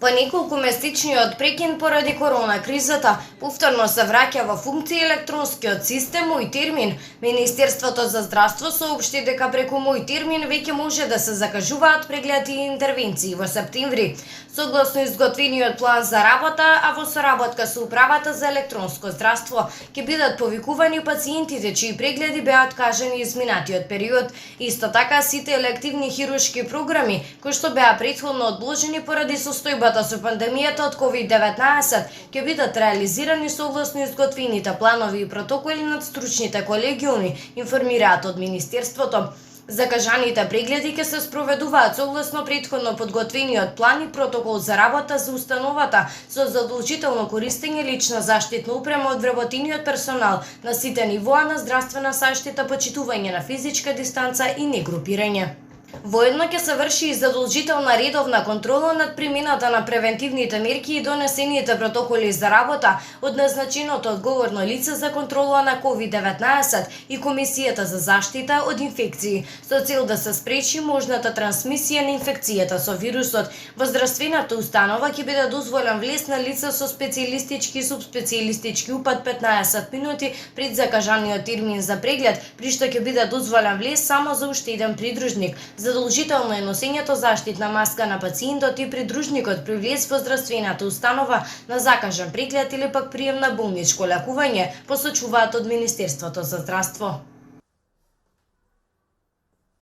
По неколку месечниот прекин поради корона кризата, повторно се враќа во функција електронскиот систем Мој термин. Министерството за здравство соопшти дека преку Мој термин веќе може да се закажуваат прегледи и интервенции во септември. Согласно изготвениот план за работа, а во соработка со Управата за електронско здравство, ќе бидат повикувани пациентите чии прегледи беа откажани изминатиот период. Исто така сите елективни хируршки програми кои што беа претходно одложени поради состојбата со пандемијата од COVID-19 ќе бидат реализирани согласно изготвените планови и протоколи над стручните колегиуми, информираат од Министерството. Закажаните прегледи ќе се спроведуваат согласно претходно подготвениот план и протокол за работа за установата со задолжително користење лична заштитна упрема од вработениот персонал на сите нивоа на здравствена заштита, почитување на физичка дистанца и негрупирање. Воедно ќе се врши и задолжителна редовна контрола над примената на превентивните мерки и донесените протоколи за работа од назначеното одговорно лице за контрола на COVID-19 и Комисијата за заштита од инфекции, со цел да се спречи можната трансмисија на инфекцијата со вирусот. Во здравствената установа ќе биде дозволен влез на лица со специјалистички и субспецијалистички упат 15 минути пред закажаниот термин за преглед, при што ќе биде дозволен влез само за уште еден придружник. Задолжително е носењето заштитна маска на пациентот и придружникот при влез во здравствената установа на закажан преглед или пак прием на болничко лекување, посочуваат од Министерството за здравство.